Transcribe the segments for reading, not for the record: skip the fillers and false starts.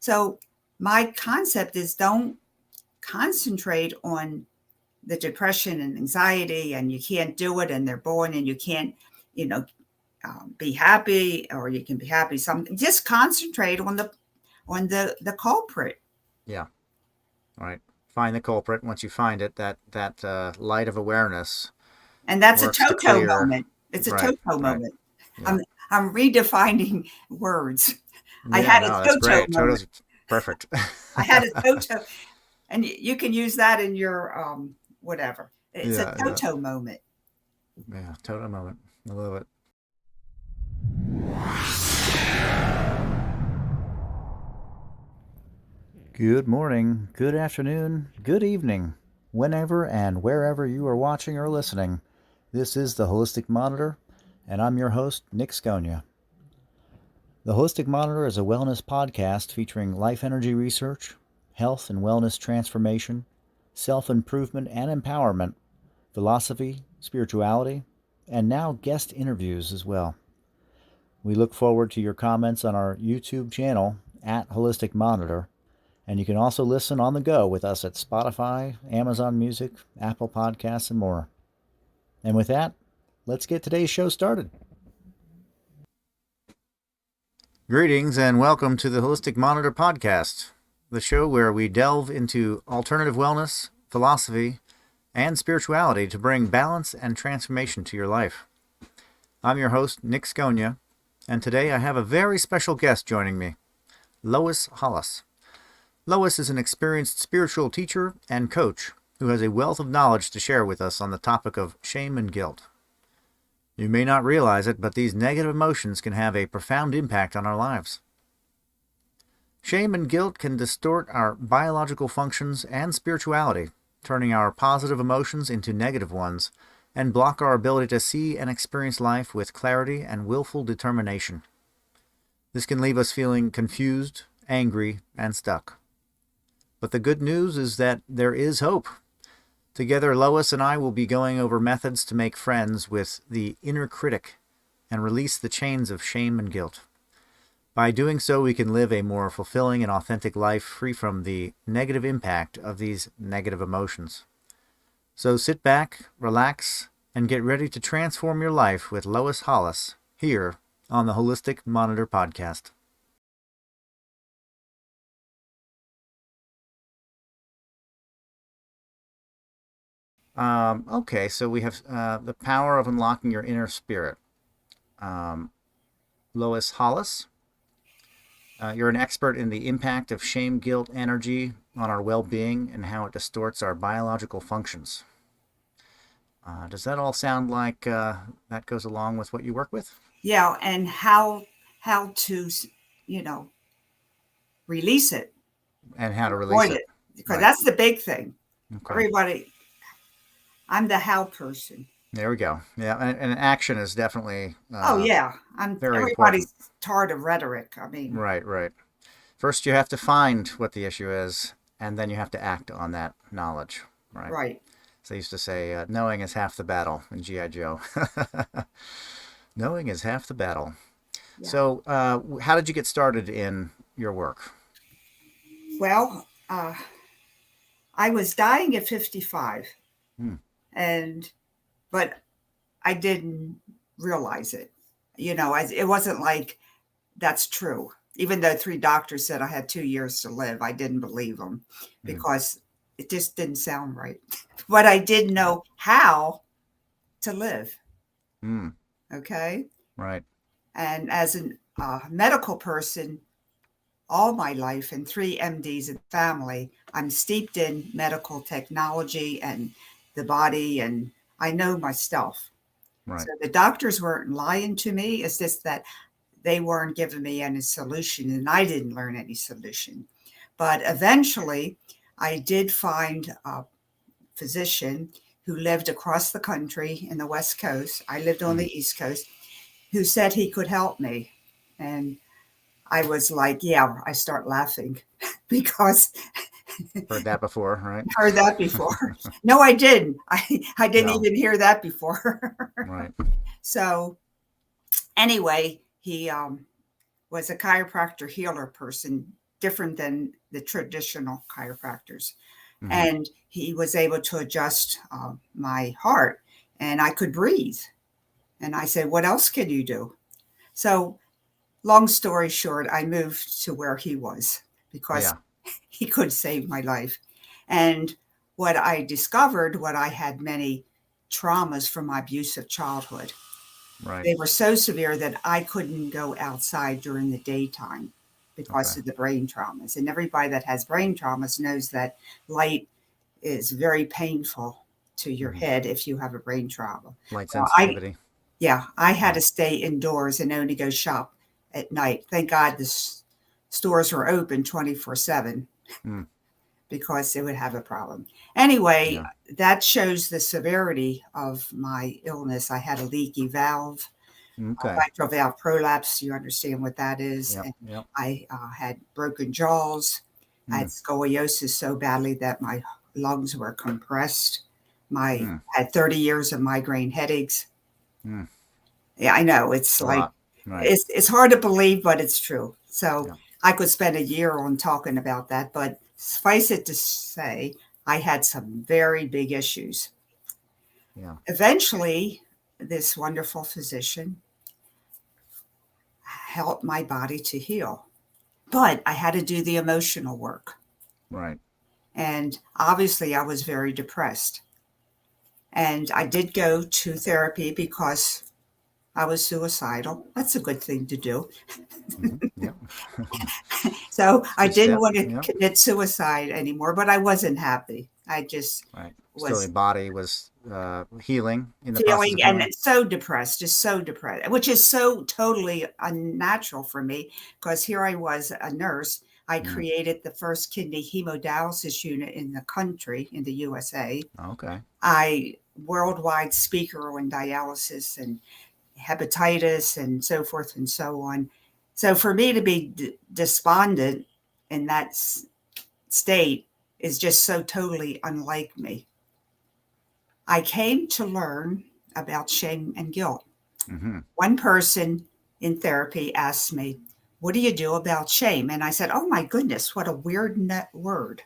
So my concept is don't concentrate on the depression and anxiety and you can't do it and they're born and you can't, you know, be happy or you can be happy. Just concentrate on the culprit. Yeah. Right. Find the culprit. Once you find it, that light of awareness And that's a works to Toto clear. moment. It's a Right. Toto Right. moment. Yeah. I'm redefining words. I Yeah. had a No, that's Toto great. moment. Toto's perfect. I had a Toto, and you can use that in your whatever. It's a Yeah. Yeah. Toto moment. Yeah. Toto moment. I love it. Good morning, good afternoon, good evening, whenever and wherever you are watching or listening. This is the Holistic Monitor, and I'm your host, Nic Scogna. The Holistic Monitor is a wellness podcast featuring life energy research, health and wellness transformation, self-improvement and empowerment, philosophy, spirituality, and now guest interviews as well. We look forward to your comments on our YouTube channel at Holistic Monitor, and you can also listen on the go with us at Spotify, Amazon Music, Apple Podcasts, and more. And with that, let's get today's show started. Greetings and welcome to the Holistic Monitor Podcast, the show where we delve into alternative wellness, philosophy, and spirituality to bring balance and transformation to your life. I'm your host, Nic Scogna, and today I have a very special guest joining me, Lois Hollis. Lois is an experienced spiritual teacher and coach who has a wealth of knowledge to share with us on the topic of shame and guilt. You may not realize it, but these negative emotions can have a profound impact on our lives. Shame and guilt can distort our biological functions and spirituality, turning our positive emotions into negative ones, and block our ability to see and experience life with clarity and willful determination. This can leave us feeling confused, angry, and stuck. But the good news is that there is hope. Together, Lois and I will be going over methods to make friends with the inner critic and release the chains of shame and guilt. By doing so, we can live a more fulfilling and authentic life free from the negative impact of these negative emotions. So sit back, relax, and get ready to transform your life with Lois Hollis here on the Holistic Monitor Podcast. Okay, so we have the power of unlocking your inner spirit. Lois Hollis, you're an expert in the impact of shame, guilt, energy on our well-being and how it distorts our biological functions. Does that all sound like that goes along with what you work with? Yeah, and how to release it, And how to release avoid it. it, because Right. that's the big thing. Okay. Everybody, I'm the how person. There we go. Yeah, and action is definitely Oh yeah, very everybody's important. tired of rhetoric. I mean, Right, right. First, you have to find what the issue is, and then you have to act on that knowledge. Right. right. So they used to say, knowing is half the battle in G.I. Joe. Knowing is half the battle. Yeah. So, how did you get started in your work? Well, I was dying at 55, and but I didn't realize it. It wasn't like that's true. Even though 3 doctors said I had 2 years to live, I didn't believe them because it just didn't sound right. But I did know how to live. Okay. Right. And as a medical person, all my life and 3 MDs in the family, I'm steeped in medical technology and the body, and I know my stuff. Right. So the doctors weren't lying to me. It's just that they weren't giving me any solution, and I didn't learn any solution. But eventually, I did find a physician who lived across the country in the West Coast. I lived on the East Coast, who said he could help me. And I was like, yeah, I start laughing because Heard that before, right? heard that before. No, I didn't. I didn't No. even hear that before. Right. So anyway, he was a chiropractor healer person different than the traditional chiropractors. Mm-hmm. And he was able to adjust my heart, and I could breathe. And I said, what else can you do? So long story short, I moved to where he was because he could save my life. And what I discovered, what I had many traumas from my abusive childhood. Right. They were so severe that I couldn't go outside during the daytime because of the brain traumas. And everybody that has brain traumas knows that light is very painful to your head if you have a brain trauma. Light sensitivity. I had to stay indoors and only go shop at night. Thank God the stores were open 24/7 because they would have a problem. Anyway, that shows the severity of my illness. I had a leaky valve, mitral valve prolapse. You understand what that is. And I had broken jaws. I had scoliosis so badly that my lungs were compressed. I had 30 years of migraine headaches. Yeah, I know. It's like, it's hard to believe, but it's true. So I could spend a year on talking about that, but suffice it to say, I had some very big issues. Eventually, this wonderful physician helped my body to heal, but I had to do the emotional work. Right. And obviously, I was very depressed. And I did go to therapy because I was suicidal. That's a good thing to do. So I didn't want to commit suicide anymore, but I wasn't happy. I just was. Still, the body was healing in the feeling process of and so depressed, just so depressed, which is so totally unnatural for me because here I was a nurse. I created the first kidney hemodialysis unit in the country, in the USA. Okay. I worldwide speaker on dialysis and hepatitis and so forth and so on. So for me to be despondent in that state is just so totally unlike me. I came to learn about shame and guilt. One person in therapy asked me, what do you do about shame? And I said, oh my goodness, what a weird word.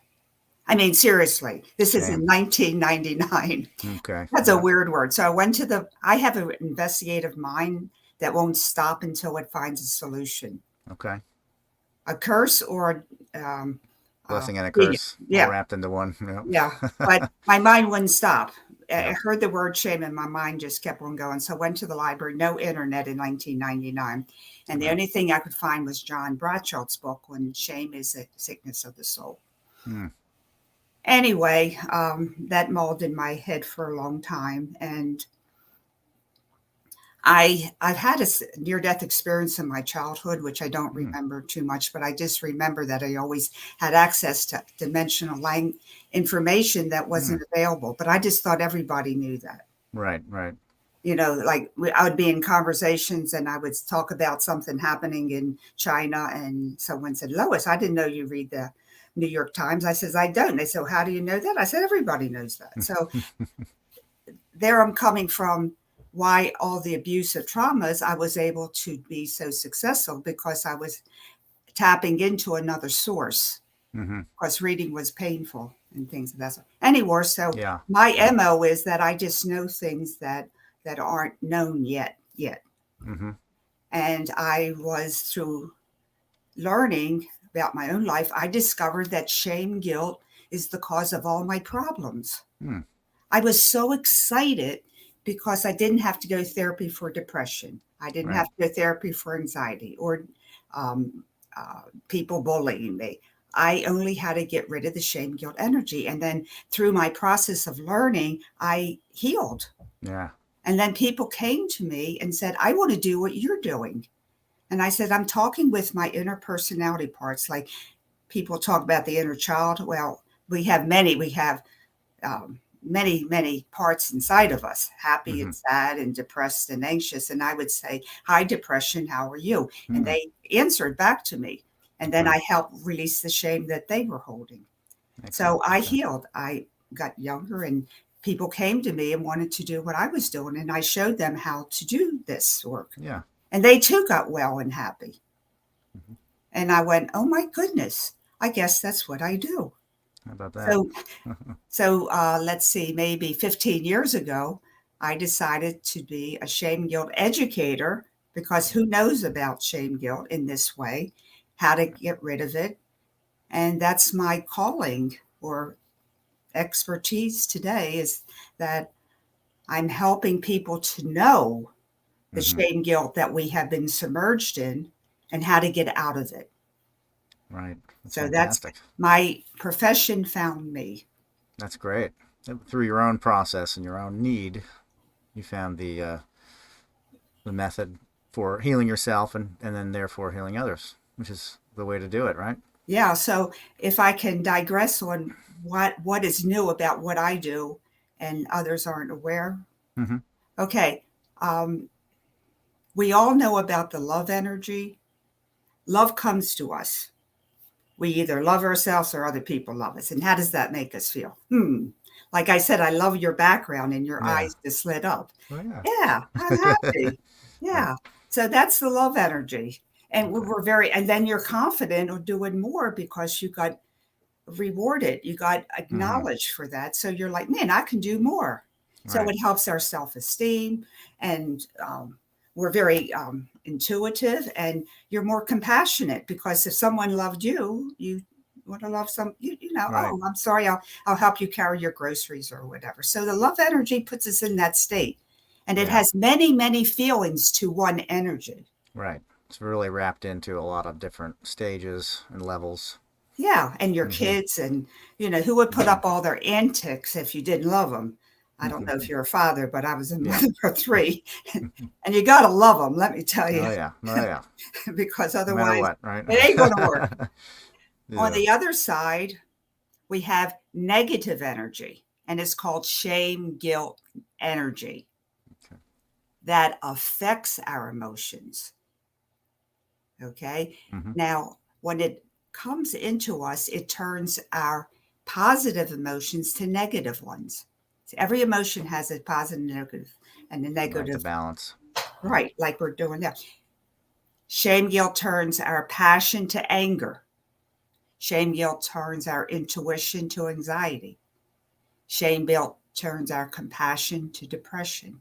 I mean, seriously, this is in 1999. Okay. That's a weird word. So I went to I have an investigative mind that won't stop until it finds a solution. Okay. A curse or blessing and a curse all wrapped into one. But my mind wouldn't stop. I heard the word shame and my mind just kept on going. So I went to the library, no internet in 1999. And the only thing I could find was John Bratchard's book on shame is a sickness of the soul. Anyway, that molded my head for a long time. And I've had a near-death experience in my childhood, which I don't remember too much, but I just remember that I always had access to dimensional information that wasn't available. But I just thought everybody knew that. Right, right. You know, like I would be in conversations and I would talk about something happening in China, and someone said, Lois, I didn't know you read the New York Times. I says, I don't. They said, well, how do you know that? I said, everybody knows that. So there I'm coming from. Why all the abusive traumas, I was able to be so successful because I was tapping into another source. Because reading was painful and things of that sort. Anyway, so my MO is that I just know things that aren't known yet. And I was, through learning about my own life, I discovered that shame, guilt is the cause of all my problems. I was so excited because I didn't have to go to therapy for depression. I didn't have to go to therapy for anxiety or people bullying me. I only had to get rid of the shame, guilt energy. And then through my process of learning, I healed. And then people came to me and said, I want to do what you're doing. And I said, I'm talking with my inner personality parts. Like people talk about the inner child. Well, we have many. We have many parts inside of us, happy and sad and depressed and anxious. And I would say, hi, depression, how are you? And they answered back to me. And then I helped release the shame that they were holding. So I healed. I got younger and people came to me and wanted to do what I was doing. And I showed them how to do this work. And they too got well and happy. And I went, oh my goodness, I guess that's what I do. How about that? So let's see, maybe 15 years ago, I decided to be a shame guilt educator, because who knows about shame guilt in this way, how to get rid of it. And that's my calling or expertise today, is that I'm helping people to know the shame guilt that we have been submerged in and how to get out of it. Right. That's So fantastic. that's my profession found me. That's great. Through your own process and your own need, you found the method for healing yourself and then therefore healing others, which is the way to do it, right? Yeah. So if I can digress on what is new about what I do and others aren't aware. Mm-hmm. Okay. We all know about the love energy. Love comes to us. We either love ourselves or other people love us. And how does that make us feel? Like I said, I love your background and your Yeah. eyes just lit up. Oh, yeah. Yeah, I'm happy. Yeah. So that's the love energy. And we were and then you're confident of doing more because you got rewarded. You got acknowledged for that. So you're like, man, I can do more. So Right. it helps our self-esteem, and we're very intuitive, and you're more compassionate, because if someone loved you, you want to love Right. oh, I'm sorry, I'll help you carry your groceries or whatever. So the love energy puts us in that state, and it Yeah. has many, many feelings to one energy. Right. It's really wrapped into a lot of different stages and levels. Yeah, and your kids, and who would put up all their antics if you didn't love them? I don't know if you're a father, but I was a mother for 3, and you got to love them, let me tell you, Oh, yeah. Oh, yeah. because No matter otherwise what, right? it ain't going to work. On Yeah. the other side, we have negative energy, and it's called shame, guilt energy. Okay. That affects our emotions. Okay. Mm-hmm. Now, when it comes into us, it turns our positive emotions to negative ones. So every emotion has a positive, negative, and a Right. The negative. balance. Right. Like we're doing now. Shame guilt turns our passion to anger. Shame guilt turns our intuition to anxiety. Shame guilt turns our compassion to depression.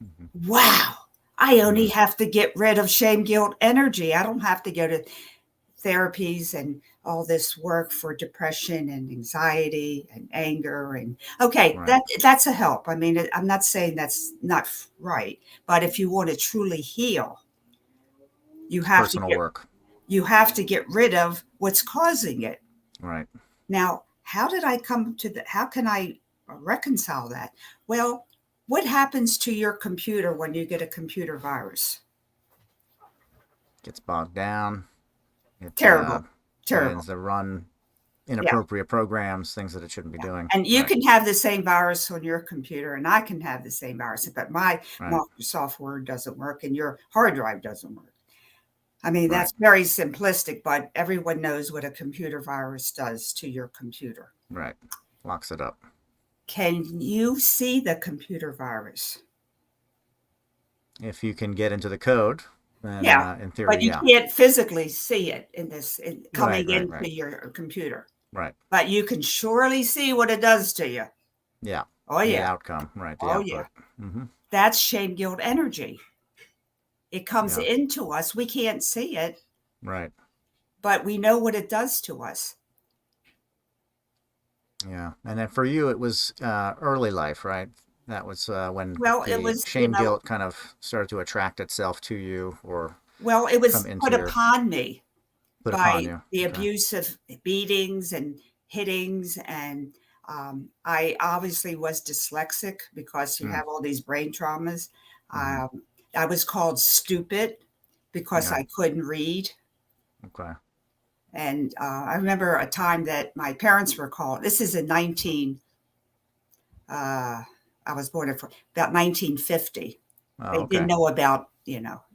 Mm-hmm. Wow. I only have to get rid of shame guilt energy. I don't have to go to therapies and all this work for depression and anxiety and anger. And okay, Right. that's a help. I mean, I'm not saying that's not right, but if you want to truly heal, you It's have to personal get work. rid of what's causing it. Right. Now, how did I come to that? How can I reconcile that? Well, what happens to your computer when you get a computer virus? Gets bogged down. It Terrible. Terrible. begins to run Yeah. inappropriate programs, things that it shouldn't be doing. And you Right. can have the same virus on your computer, and I can have the same virus, but my Right. Microsoft Word doesn't work and your hard drive doesn't work. I mean, Right. that's very simplistic, but everyone knows what a computer virus does to your computer. Right. Locks it up. Can you see the computer virus? If you can get into the code, then Yeah, in theory, but you yeah. can't physically see it coming Right. into your computer. Right. But you can surely see what it does to you. Yeah. Oh, The yeah. outcome. Right. The Oh, output. yeah. Mm-hmm. That's shame guilt energy. It comes Yeah. into us. We can't see it, Right. but we know what it does to us. Yeah. And then for you, it was early life, right? That was when Well, it the was, shame guilt kind of started to attract itself to you or it was come put into your, upon me put upon by you. the Okay. abusive beatings and hittings. And I obviously was dyslexic because you have all these brain traumas. Mm-hmm. I was called stupid because Yeah. I couldn't read. Okay. And I remember a time that my parents were called. This is in I was born in about 1950. Oh, They didn't okay. know about,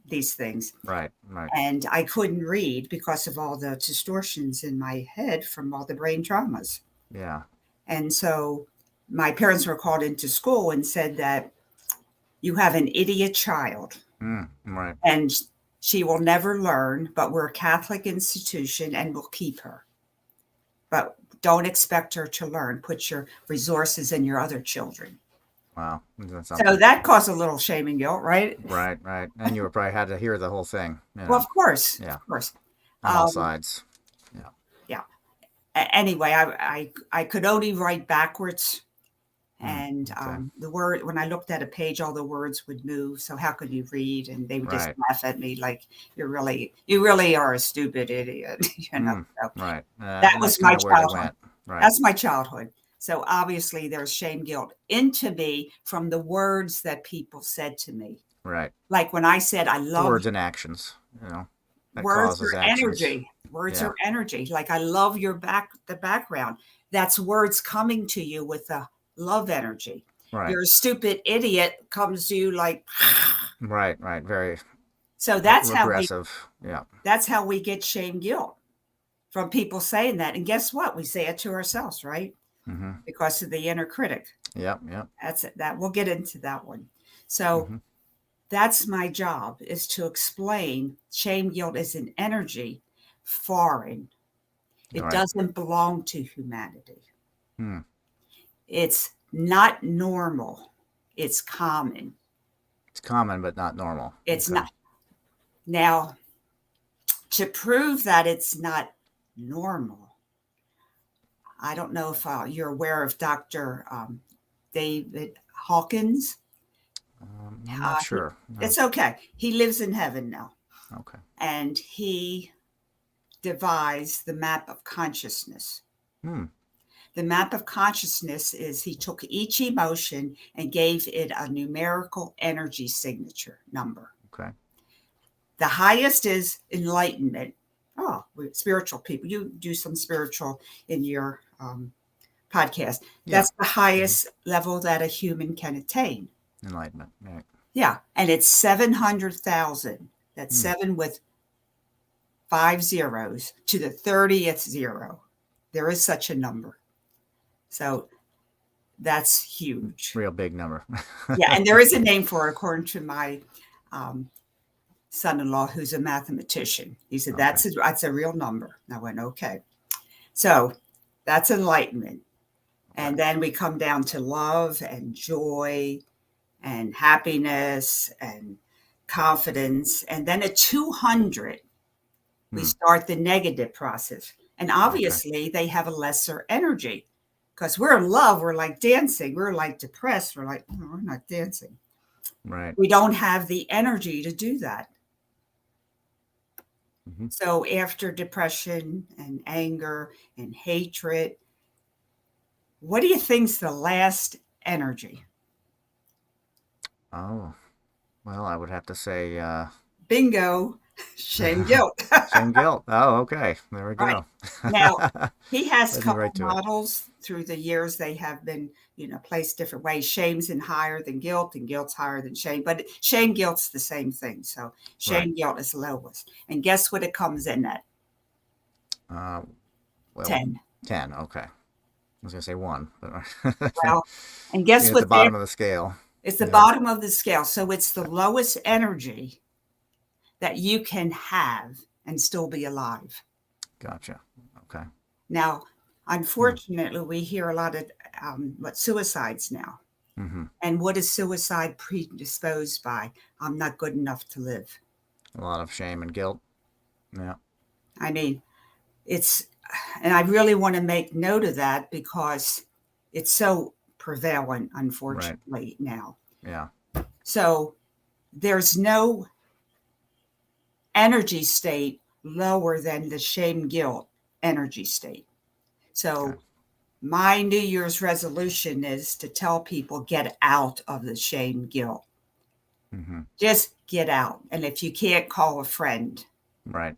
these things. Right. Right. And I couldn't read because of all the distortions in my head from all the brain traumas. Yeah. And so my parents were called into school and said that you have an idiot child. Right. And She will never learn, but we're a Catholic institution and we'll keep her. But don't expect her to learn. Put your resources in your other children. Wow. So that caused a little shame and guilt, right? Right. And you probably had to hear the whole thing. Well, of course. Yeah. Of course. On all sides. Yeah. Yeah. Anyway, I could only write backwards. And the word, when I looked at a page, all the words would move. So how could you read? And they would just laugh at me like, you really are a stupid idiot. So right. That was my childhood. Right. That's my childhood. So obviously there's shame, guilt into me from the words that people said to me. Right. Like when I said, I love words and actions, words are energy. Words are energy. Like, I love the background. That's words coming to you with a love energy. Right. You're a stupid idiot comes to you like, right. Very. So that's regressive. That's how we get shame, guilt from people saying that. And guess what? We say it to ourselves, right? Mm-hmm. Because of the inner critic. Yep. That's it. We'll get into that one. So that's my job, is to explain shame, guilt is an energy, foreign. It doesn't belong to humanity. It's not normal. It's common. It's common, but not normal. It's not. Now, to prove that it's not normal, I don't know if you're aware of Dr. David Hawkins. I'm not sure. No. It's okay. He lives in heaven now. Okay. And he devised the map of consciousness. The map of consciousness is he took each emotion and gave it a numerical energy signature number. Okay. The highest is enlightenment. Oh, we're spiritual people. You do some spiritual in your podcast. That's the highest level that a human can attain. Enlightenment. Right. Yeah. And it's 700,000. That's 7 with 5 zeros to the 30th zero. There is such a number. So that's huge. Real big number. Yeah. And there is a name for it, according to my son-in-law, who's a mathematician. He said, that's a real number. And I went, okay. So that's enlightenment. And then we come down to love and joy and happiness and confidence. And then at 200, we start the negative process. And obviously they have a lesser energy, because we're in love. We're like dancing. We're like depressed. We're like, no, we're not dancing. Right. We don't have the energy to do that. So after depression and anger and hatred, what do you think's the last energy? Oh, well, I would have to say bingo, shame, guilt. Shame, guilt. Oh, okay. There we go. Right. Now, he has a couple models through the years. They have been, placed different ways. Shame's higher than guilt, and guilt's higher than shame. But shame, guilt's the same thing. So shame, guilt is lowest. And guess what it comes in at? 10. 10, okay. I was going to say 1. But well, and guess what? At the bottom of the scale. It's the bottom of the scale. So it's the lowest energy that you can have and still be alive. Gotcha. Okay. Now, unfortunately, we hear a lot of suicides now. And what is suicide predisposed by? I'm not good enough to live. A lot of shame and guilt. Yeah. I mean, and I really want to make note of that, because it's so prevalent, unfortunately, now. Yeah. So there's no energy state lower than the shame, guilt energy state. So my New Year's resolution is to tell people, get out of the shame, guilt. Just get out. And if you can't, call a friend. Right.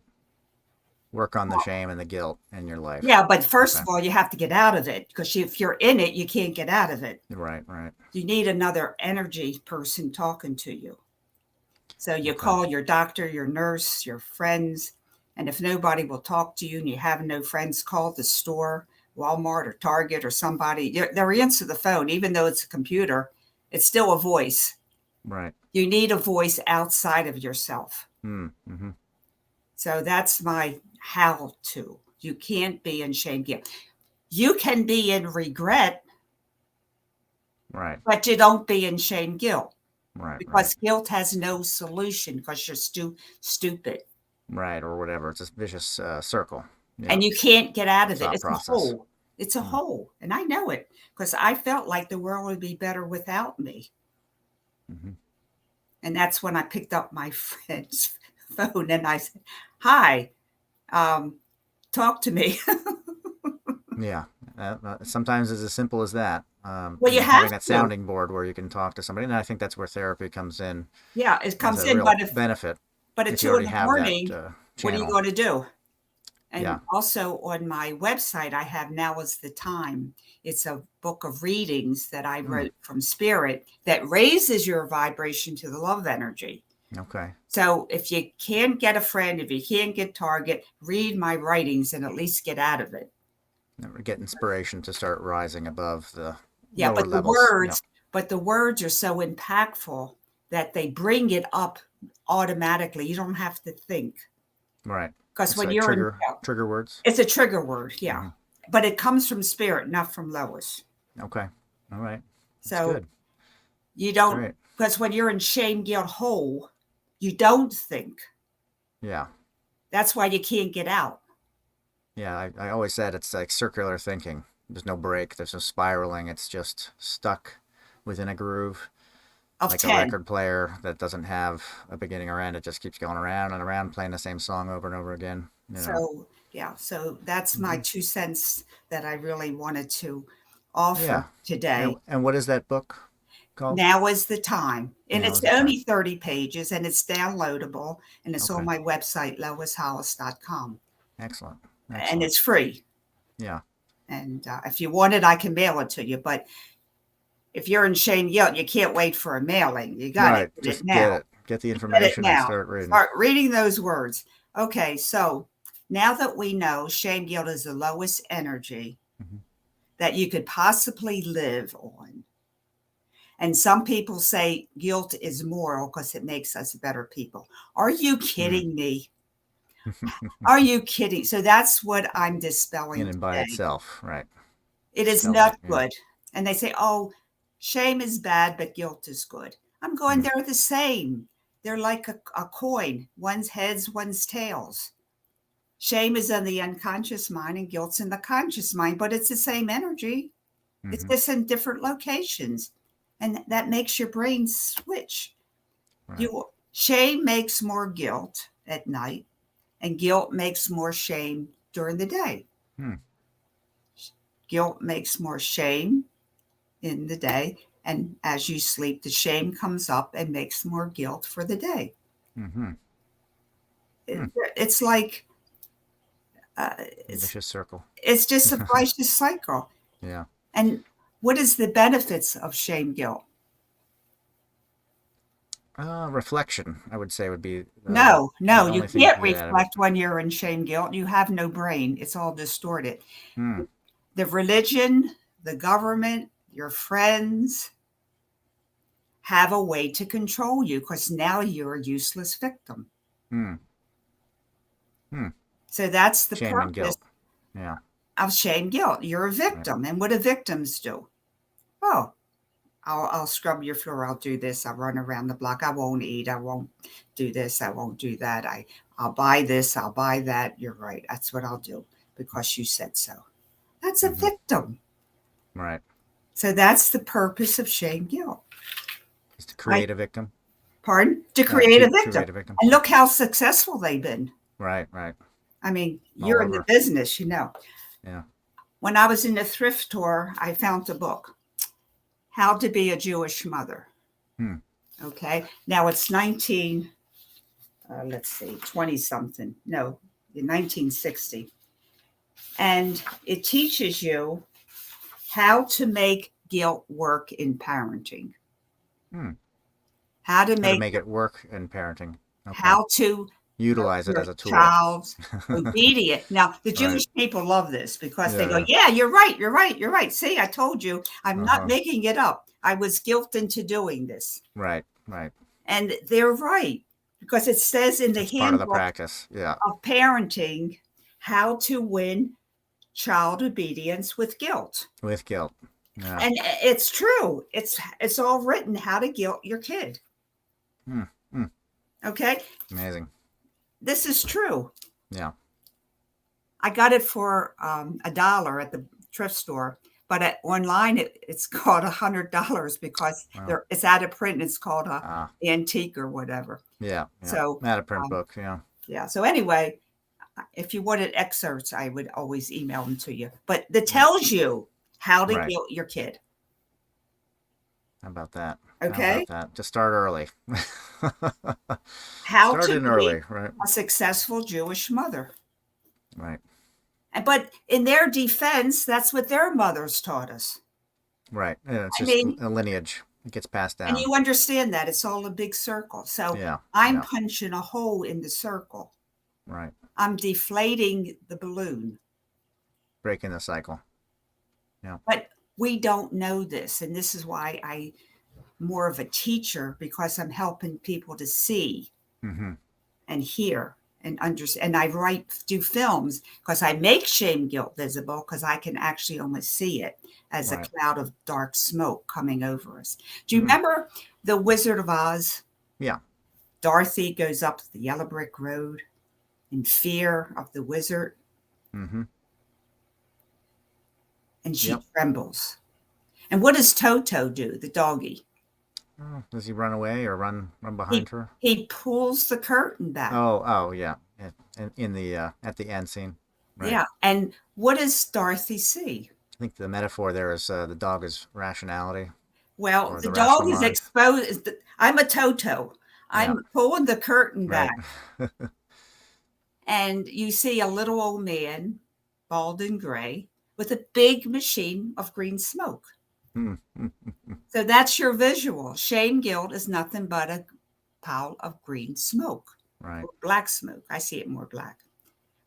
Work on the shame and the guilt in your life. Yeah, but first of all, you have to get out of it, because if you're in it, you can't get out of it. Right. You need another energy person talking to you. So you call your doctor, your nurse, your friends. And if nobody will talk to you and you have no friends, call the store, Walmart or Target or somebody. They'll answer the phone. Even though it's a computer, it's still a voice. Right. You need a voice outside of yourself. Mm-hmm. So that's my how to. You can't be in shame, guilt. You can be in regret, Right. but you don't be in shame, guilt. Right. Right. Because guilt has no solution because you're stupid. Right. Or whatever. It's a vicious circle. Yeah. And you can't get out of it. Thought It's a process. hole. It's a hole. And I know it because I felt like the world would be better without me. Mm-hmm. And that's when I picked up my friend's phone and I said, "Hi, talk to me." Yeah. Sometimes it's as simple as that. Well, you Having have that to. sounding board where you can talk to somebody. And I think that's where therapy comes in Yeah, it as comes a in. real benefit But at if you 2 in already the have that morning, what are you channel. going to do? Yeah. And also on my website, I have Now is the Time. It's a book of readings that I wrote from Spirit that raises your vibration to the love energy. Okay. So if you can't get a friend, if you can't get Target, read my writings and at least get out of it. Get inspiration to start rising above the Yeah, lower levels. Yeah. but the words are so impactful that they bring it up automatically. You don't have to think. Right. Because It's when like you're in, trigger words. it's a trigger word, yeah. Mm-hmm. But it comes from Spirit, not from Lois. Okay. All right. That's So good. you don't, Great. because when you're in shame, guilt, hole, you don't think. Yeah. That's why you can't get out. Yeah. I always said it's like circular thinking. There's no break. There's no spiraling. It's just stuck within a groove, Of like a 10. record player that doesn't have a beginning or end. It just keeps going around and around, playing the same song over and over again. You know. So, yeah, so that's my Mm-hmm. 2 cents that I really wanted to offer Yeah. today. And what is that book called? Now is the time. And Now it's is the time. only 30 pages and it's downloadable and it's on Okay. my website, loishollis.com. Excellent. And Excellent. it's free. Yeah. And if you want it, I can mail it to you. But if you're in shame, guilt, you can't wait for a mailing. You got Right. to get it Just get now. it. Get the Get it information and now. start reading. Start reading those words. Okay, so now that we know shame, guilt is the lowest energy Mm-hmm. that you could possibly live on. And some people say guilt is moral because it makes us better people. Are you kidding me? Are you kidding? So that's what I'm dispelling In and by today. itself, right? It is not good. And they say, oh, shame is bad, but guilt is good. I'm going, they're the same. They're like a coin. One's heads, one's tails. Shame is in the unconscious mind and guilt's in the conscious mind, but it's the same energy. Mm-hmm. It's just in different locations. And that makes your brain switch. Right. Shame makes more guilt at night, and guilt makes more shame during the day. Guilt makes more shame in the day, and as you sleep, the shame comes up and makes more guilt for the day. Mm-hmm. It's like Vicious circle. It's just a vicious cycle. Yeah. And what is the benefits of shame, guilt? Reflection, I would say, would be No, the you only thing you can't can get out of it. reflect when you're in shame, guilt. You have no brain. It's all distorted. The religion, the government, your friends have a way to control you because now you're a useless victim. So that's the Shame and purpose guilt. Yeah. of shame, guilt. You're a victim. Right. And what do victims do? Oh, I'll scrub your floor. I'll do this. I'll run around the block. I won't eat. I won't do this. I won't do that. I'll buy this. I'll buy that. You're right. That's what I'll do because you said so. That's a victim. Right. So that's the purpose of shame, guilt. Is to create a victim. Pardon? To create a victim. Create a victim. And look how successful they've been. Right, right. I mean, you're in the business, you know. Yeah. When I was in the thrift store, I found a book, How to Be a Jewish Mother. Okay. Now it's 20-something. No, 1960. And it teaches you how to make guilt work in parenting. How to make it work in parenting. Okay. How to utilize it as a tool. Child's obedient. Now, the Jewish people love this because they go, yeah, you're right. See, I told you. I'm not making it up. I was guilted into doing this. Right, right. And they're right because it says in the It's part of the handbook practice. Yeah. of parenting how to win child obedience with guilt. With guilt. Yeah. And it's true. It's all written how to guilt your kid. Okay? Amazing. This is true. Yeah. I got it for $1 at the thrift store, but online it's called $100 because it's out of print. It's called a antique or whatever. Yeah. So out of print book. Yeah. Yeah. So anyway, if you wanted excerpts, I would always email them to you. But that tells you how to guilt your kid. How about that? Okay. How about that? Just start early. How start to in early, right? A successful Jewish mother. Right. But in their defense, that's what their mothers taught us. Right. Yeah, it's just a lineage. It gets passed down. And you understand that. It's all a big circle. So I'm punching a hole in the circle. Right. I'm deflating the balloon. Breaking the cycle. Yeah. But we don't know this. And this is why I'm more of a teacher, because I'm helping people to see and hear and understand. And I do films because I make shame guilt visible, because I can actually almost see it as a cloud of dark smoke coming over us. Do you remember The Wizard of Oz? Yeah. Dorothy goes up the yellow brick road in fear of the wizard. And she trembles. And what does Toto do, the doggy? Does he run away or run behind her? He pulls the curtain back. Oh, yeah. In the at the end scene. Right. Yeah. And what does Dorothy see? I think the metaphor there is the dog is rationality. Well, the dog is exposed. I'm a Toto. I'm pulling the curtain back. And you see a little old man, bald and gray, with a big machine of green smoke. So that's your visual. Shame guilt is nothing but a pile of green smoke. Right. Or black smoke. I see it more black.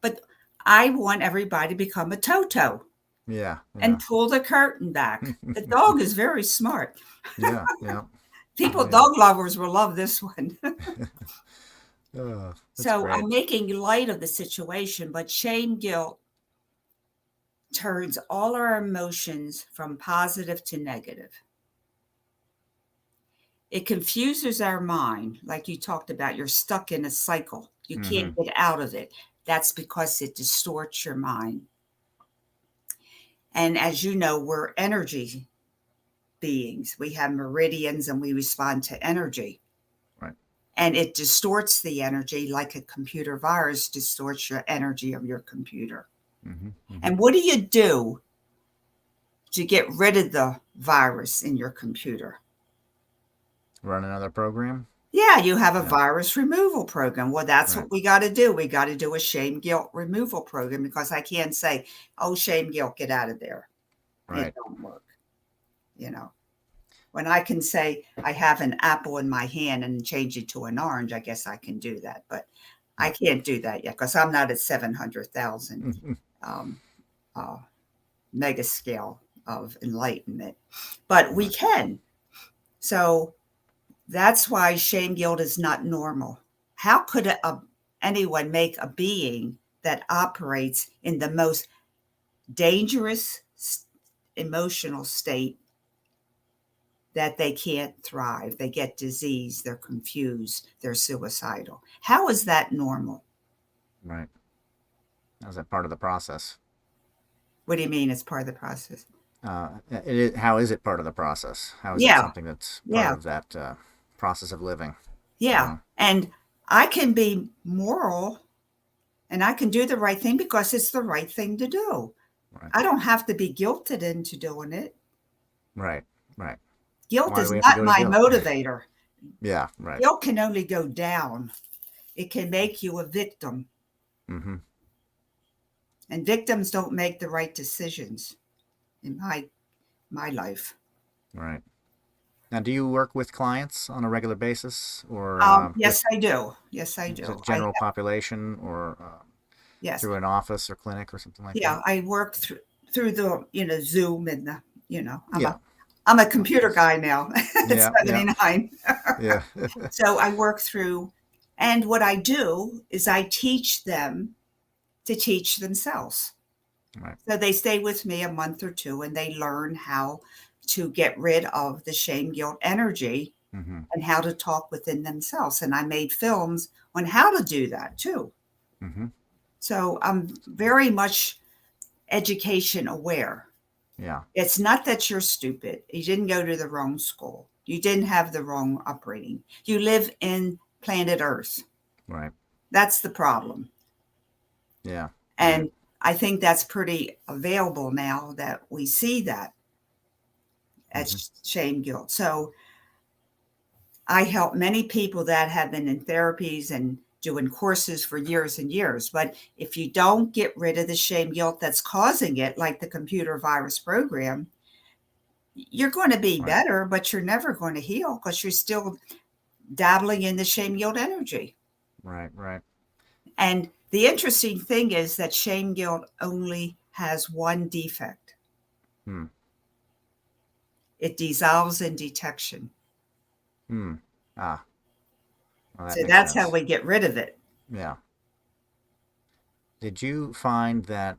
But I want everybody to become a Toto. Yeah. And pull the curtain back. The dog is very smart. Yeah. Dog lovers will love this one. So great. I'm making light of the situation, but shame guilt turns all our emotions from positive to negative. It confuses our mind, like you talked about. You're stuck in a cycle. You can't get out of it. That's because it distorts your mind. And as you know, we're energy beings. We have meridians and we respond to energy. Right. And it distorts the energy like a computer virus distorts your energy of your computer. And what do you do to get rid of the virus in your computer? Run another program? Yeah, you have a virus removal program. Well, that's what we got to do. We got to do a shame guilt removal program, because I can't say, oh, shame guilt, get out of there. Right. It don't work. When I can say I have an apple in my hand and change it to an orange, I guess I can do that. But I can't do that yet, because I'm not at 700,000 mega scale of enlightenment. But we can. So that's why shame guilt is not normal. How could anyone make a being that operates in the most dangerous emotional state that they can't thrive? They get disease, they're confused, they're suicidal. How is that normal? Right. How's that part of the process? What do you mean it's part of the process? How is it part of the process? How is it something that's part of that process of living? Yeah. And I can be moral and I can do the right thing because it's the right thing to do. Right. I don't have to be guilted into doing it. Right. Guilt is not my motivator. Yeah, right. Guilt can only go down. It can make you a victim. And victims don't make the right decisions in my life. Right. Now, do you work with clients on a regular basis, or yes, I do. Yes, I do. Is it general population, or through an office or clinic or something like that? Yeah, I work through the Zoom and the I'm a computer guy now. It's 79. Yeah. So I work through And what I do is I teach them to teach themselves. Right. So they stay with me a month or two and they learn how to get rid of the shame, guilt energy Mm-hmm. and how to talk within themselves. And I made films on how to do that too. Mm-hmm. So I'm very much education aware. Yeah. It's not that you're stupid. You didn't go to the wrong school. You didn't have the wrong upbringing. You live in planet Earth. Right. That's the problem. Yeah. And Right. I think that's pretty available now that we see that Mm-hmm. as shame, guilt. So I help many people that have been in therapies and doing courses for years and years. But if you don't get rid of the shame, guilt that's causing it, like the computer virus program, you're going to be Right. better, but you're never going to heal because you're still dabbling in the shame, guilt energy. Right. Right. And the interesting thing is that shame, guilt only has one defect. Hmm. It dissolves in detection. Hmm. Ah. Well, that So makes that's how sense. we get rid of it. Yeah. Did you find that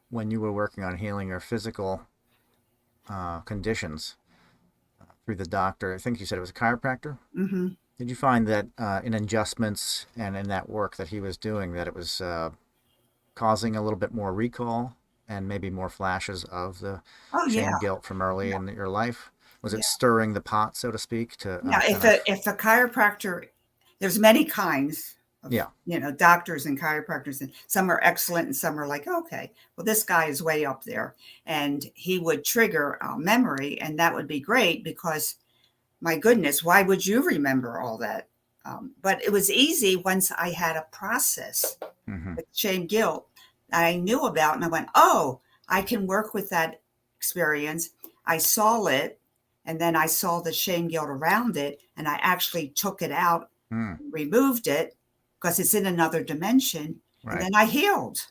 when you were working on healing your physical conditions through the doctor, I think you said it was a chiropractor? Mm-hmm. Did you find that in adjustments and in that work that he was doing, that it was causing a little bit more recall and maybe more flashes of the Oh, yeah. shame guilt from early Yeah. in your life? Was it Yeah. stirring the pot, so to speak, to Now, kind of? if a chiropractor, there's many kinds of, Yeah. doctors and chiropractors, and some are excellent and some are like, okay, well, this guy is way up there. And he would trigger memory, and that would be great because, my goodness, why would you remember all that? But it was easy once I had a process Mm-hmm. with shame, guilt that I knew about, and I went, oh, I can work with that experience. I saw it, and then I saw the shame, guilt around it, and I actually took it out, Mm. removed it because it's in another dimension, and Right. then I healed.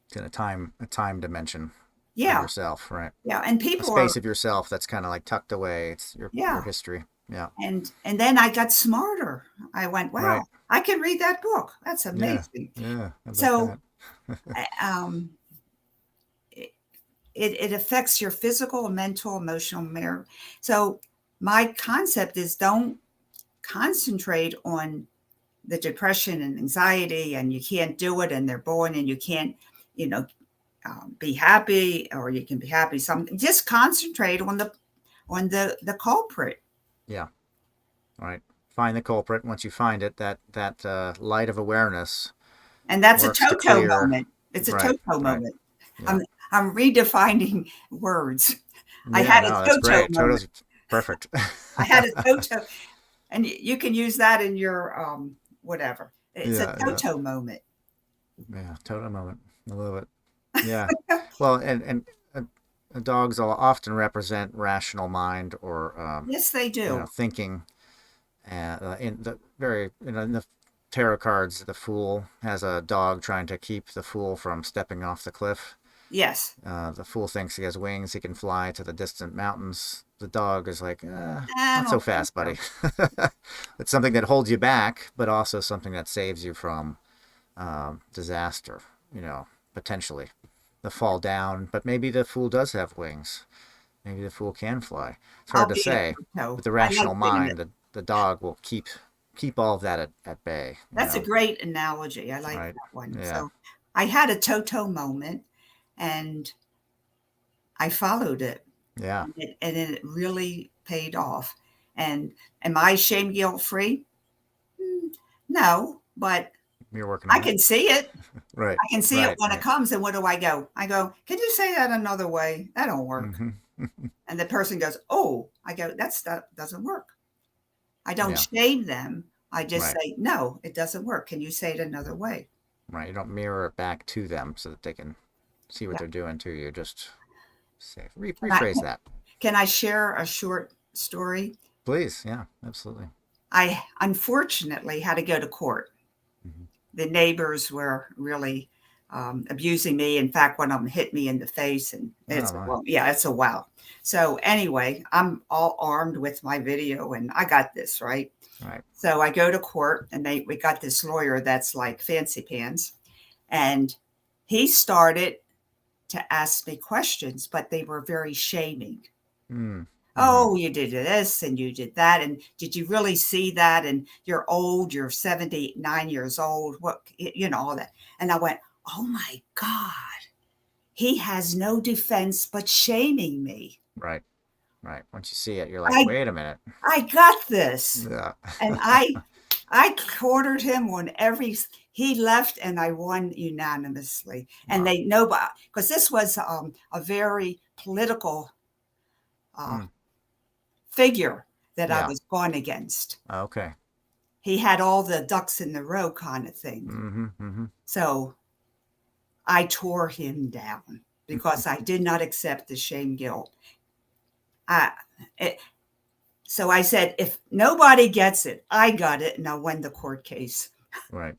It's in a time dimension of Yeah, yourself, right? yeah, and A people are, space of yourself that's kind of like tucked away. It's your yeah, history. Yeah. and then I got smarter. I went, Right. wow, I can read that book. That's Yeah. amazing. Yeah. How about So, that? it, it affects your physical, mental, emotional memory. So my concept is don't concentrate on the depression and anxiety and you can't do it and they're born and you can't, you know, be happy or you can be happy. Just concentrate on the culprit. Yeah. Right. Find the culprit. Once you find it, that light of awareness And that's a works to Toto clear. moment. It's a Right. Toto Right. moment. Yeah. I'm redefining words. I Yeah. had a No, that's Toto great. moment. Toto's perfect. I had a Toto, and you can use that in your whatever. It's a Yeah. Yeah. Toto moment. Yeah. Toto moment. I love it. Yeah. Well, and dogs will often represent rational mind or Yes, they do. thinking. In the in the tarot cards, the fool has a dog trying to keep the fool from stepping off the cliff. Yes. The fool thinks he has wings, he can fly to the distant mountains. The dog is like, I not so don't think fast, so. buddy. It's something that holds you back, but also something that saves you from disaster, potentially. The fall down, but maybe the fool does have wings. Maybe the fool can fly. It's hard I'll to be a say. Toto. With the I like rational being that. mind, the dog will keep all of that at bay, That's a great analogy. I like Right. that one. Yeah. So I had a Toto moment, and I followed it, Yeah. and it really paid off. And am I shame guilt free? No, but You're working I on it. can see it. Right. I can see it Right. when it Right. comes, and what do? I go, "Can you say that another way? That don't work." Hmm. And the person goes, "Oh." I go, "That doesn't work." I don't Yeah. shame them. I just Right. say, "No, it doesn't work. Can you say it another way?" Right. You don't mirror it back to them so that they can see what Yeah. they're doing to you. Just say, Can I rephrase that. can I share a short story? Please. Yeah. Absolutely. I unfortunately had to go to court. Hmm. The neighbors were really abusing me. In fact, one of them hit me in the face, and it's a wow. So anyway, I'm all armed with my video, and I got this right. Right. So I go to court, and we got this lawyer that's like fancy pants, and he started to ask me questions, but they were very shaming. Mm. Oh, you did this and you did that. And did you really see that? And you're old, you're 79 years old. What, all that. And I went, oh my God, he has no defense but shaming me. Right. Right. Once you see it, you're like, wait a minute. I got this. Yeah. And I cornered him on he left and I won unanimously. And they know, because this was a very political figure that I was going against. Okay. He had all the ducks in the row kind of thing. So I tore him down because I did not accept the shame guilt. So I said, if nobody gets it, I got it, and I won the court case. Right.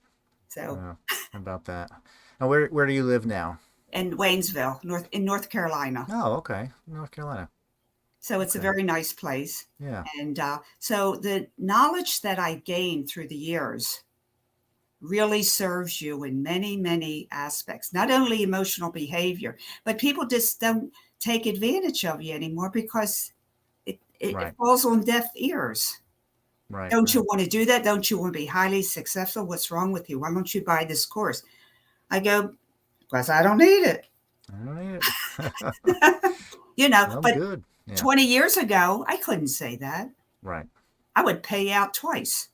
So how about that? Now, where do you live now? In Waynesville, North Carolina. Oh, okay, North Carolina. So it's a very nice place. Yeah. And so the knowledge that I gained through the years really serves you in many, many aspects, not only emotional behavior, but people just don't take advantage of you anymore because it falls on deaf ears. Right. Don't you want to do that? Don't you want to be highly successful? What's wrong with you? Why don't you buy this course? I go, because I don't need it. I don't need it. Well, but good. Yeah. 20 years ago, I couldn't say that. Right. I would pay out twice.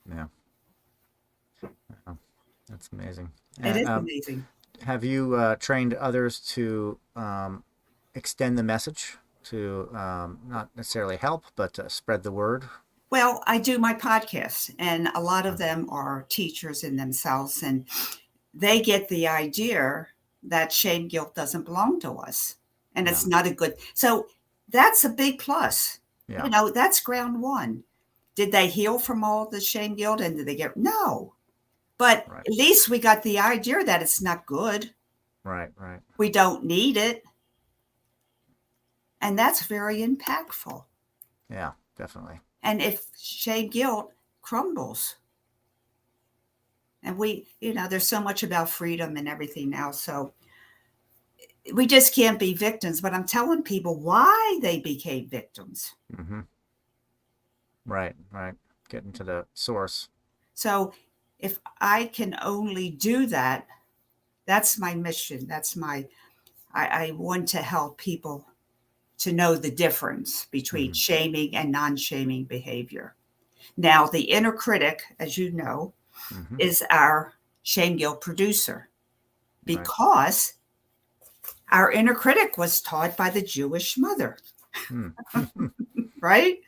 Yeah. That's amazing. It is amazing. Have you trained others to extend the message, to not necessarily help, but spread the word? Well, I do my podcasts, and a lot of them are teachers in themselves, and they get the idea that shame guilt doesn't belong to us, and it's not a good. So that's a big plus. Yeah. That's ground one. Did they heal from all the shame guilt, and did they get no? But at least we got the idea that it's not good. Right. We don't need it. And that's very impactful. Yeah, definitely. And if shame guilt crumbles, and there's so much about freedom and everything now. So we just can't be victims. But I'm telling people why they became victims. Mm-hmm. Right. Getting to the source. So if I can only do that, that's my mission. I want to help people to know the difference between shaming and non-shaming behavior. Now, the inner critic, as you know, is our shame guilt producer, because our inner critic was taught by the Jewish mother, right?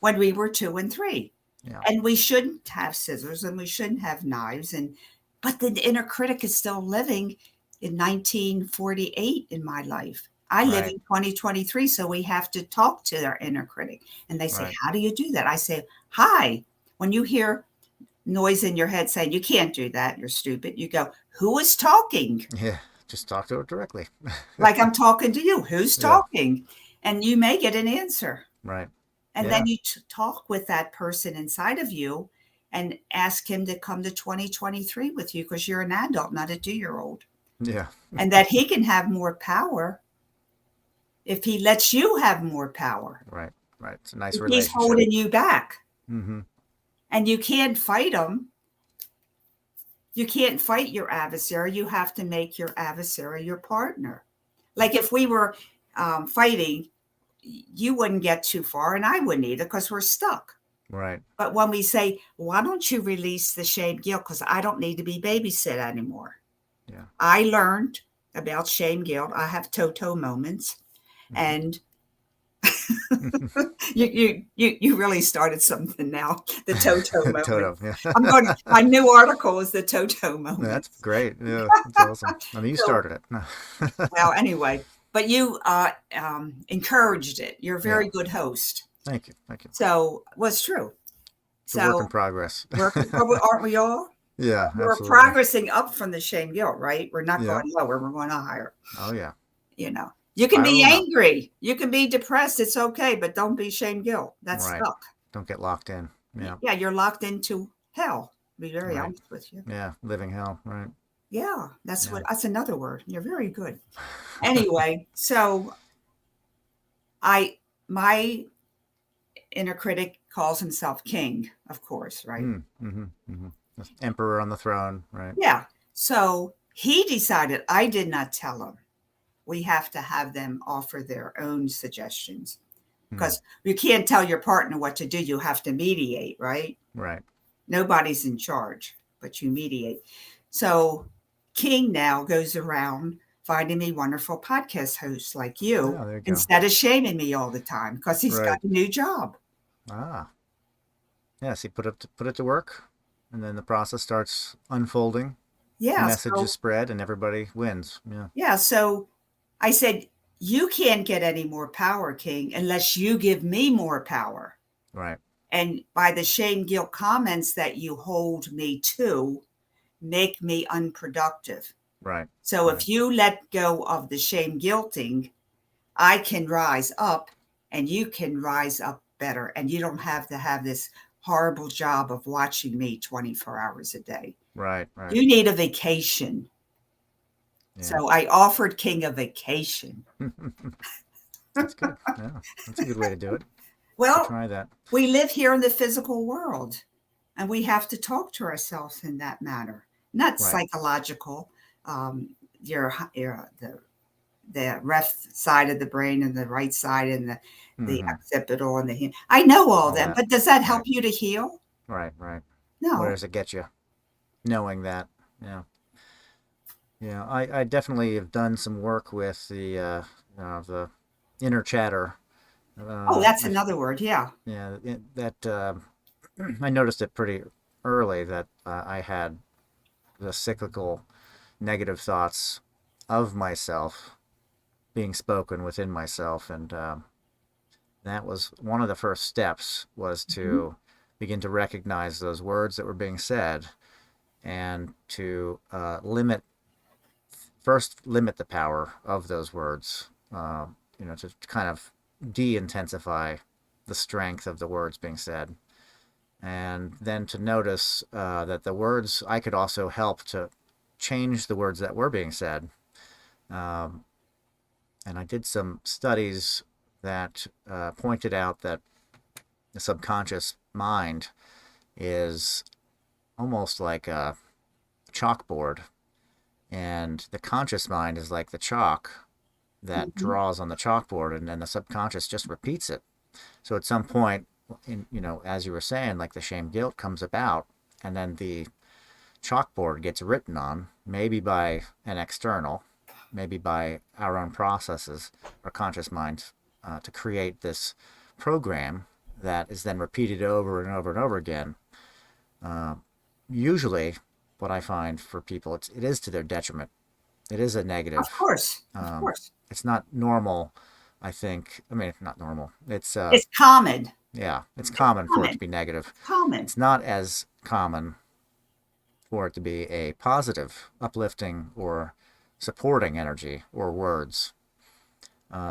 When we were 2 and 3. Yeah. And we shouldn't have scissors and we shouldn't have knives. But the inner critic is still living in 1948 in my life. I live in 2023, so we have to talk to our inner critic. And they say, how do you do that? I say, hi. When you hear noise in your head saying, you can't do that, you're stupid, you go, who is talking? Yeah, just talk to it directly. Like I'm talking to you. Who's talking? And you may get an answer. Right. And then you talk with that person inside of you and ask him to come to 2023 with you, because you're an adult, not a 2-year-old. Yeah. And that he can have more power if he lets you have more power. Right. It's a nice relationship. He's holding you back. Mm-hmm. And you can't fight him. You can't fight your adversary. You have to make your adversary your partner. Like if we were fighting, you wouldn't get too far and I wouldn't either, because we're stuck. Right. But when we say, why don't you release the shame guilt? Because I don't need to be babysit anymore. Yeah. I learned about shame guilt. I have Toto moments. And you really started something now. The Toto moment. Toto, yeah. My new article is the Toto moment. That's great. Yeah, that's awesome. I mean, you started it. Well, anyway, but you encouraged it. You're a very good host. Thank you. So, what's true? It's a work in progress. Aren't we all? Yeah, We're absolutely. progressing up from the shame guilt, right? We're not Yeah. going lower, we're going higher. Oh yeah. You can be Spiraling up. angry, you can be depressed, it's okay, but don't be shame guilt. That's Right. stuck. Don't get locked in. Yeah. Yeah, you're locked into hell, to be very Right. honest with you. Yeah. Living hell. Right. Yeah, Yeah. that's another word. You're very good. Anyway, so I my inner critic calls himself king, of course, right? Mm-hmm. Mm-hmm. Emperor on the throne. Right. Yeah. So he decided, I did not tell him. We have to have them offer their own suggestions Mm. because you can't tell your partner what to do. You have to mediate, right? Right. Nobody's in charge, but you mediate. So King now goes around finding me wonderful podcast hosts like you Oh, there you go. instead of shaming me all the time because he's got Right. a new job. Ah. Yes. He put it to work, and then the process starts unfolding. The Yeah. message is So, spread, and everybody wins. Yeah. yeah. So I said, you can't get any more power, King, unless you give me more power. Right. And by the shame guilt comments that you hold me to, make me unproductive. Right. So Right. if you let go of the shame guilting, I can rise up and you can rise up better. And you don't have to have this horrible job of watching me 24 hours a day. Right. Right. You need a vacation. Yeah. So I offered King a vacation. That's good. Yeah. That's a good way to do it. Should Well, try that. we live here in the physical world and we have to talk to ourselves in that manner, not Right. psychological. Your the left side of the brain and the right side and the Mm-hmm. occipital and the I know all All them, that. but does that Right. help you to heal? Right. Right. Where No. does it get you? Knowing that. Yeah. Yeah. I definitely have done some work with the inner chatter. Oh, that's I another word. Yeah. Yeah. That I noticed it pretty early that I had the cyclical negative thoughts of myself being spoken within myself, and that was one of the first steps was Mhm. to begin to recognize those words that were being said and to limit the power of those words, to kind of de-intensify the strength of the words being said, and then to notice that the words I could also help to change the words that were being said. um, and I did some studies that pointed out that the subconscious mind is almost like a chalkboard, and the conscious mind is like the chalk that Mhm. draws on the chalkboard, and then the subconscious just repeats it. So at some point, as you were saying, like the shame guilt comes about, and then the chalkboard gets written on, maybe by an external, maybe by our own processes, our conscious mind, to create this program that is then repeated over and over and over again. Uh, Usually, what I find for people, it is to their detriment. It is a Of negative. course. Of Um, course. it's not normal, I think. I mean, not normal. It's common. Yeah, it's It's common for it to common. be negative. It's common. It's not as common for it to be a positive, uplifting, or supporting energy or words.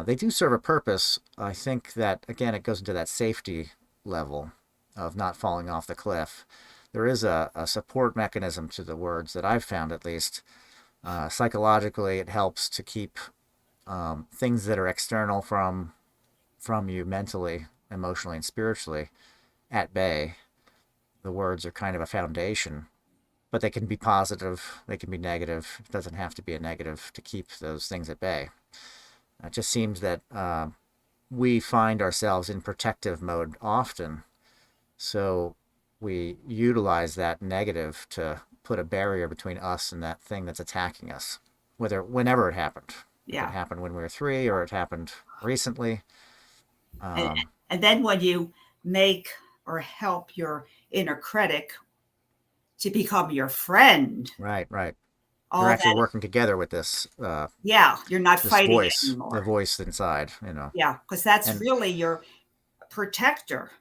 They do serve a purpose. I think that, again, it goes into that safety level of not falling off the cliff. There is a support mechanism to the words that I've found, at least. Psychologically, it helps to keep things that are external from you mentally, emotionally, and spiritually at bay. The words are kind of a foundation, but they can be positive, they can be negative. It doesn't have to be a negative to keep those things at bay. It just seems that we find ourselves in protective mode often, so we utilize that negative to put a barrier between us and that thing that's attacking us, whenever it happened. If it Yeah. happened when we were 3 or it happened recently. And, um, and then when you make or help your inner critic to become your friend, right, right. You're all actually that, working together with yeah, you're not this fighting it voice, the anymore. voice inside, Yeah, because that's and really your protector.